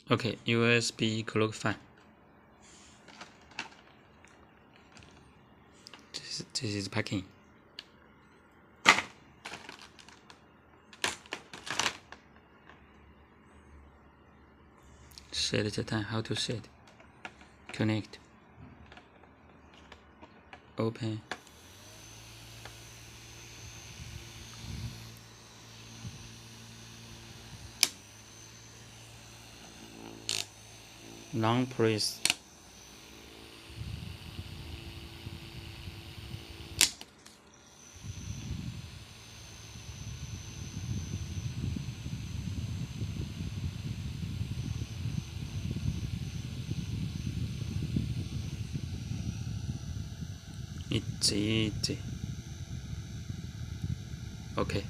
OK, USB clock fan. This is packing. Set the time. How to set? Connect. Open. Long press. It's easy. OK.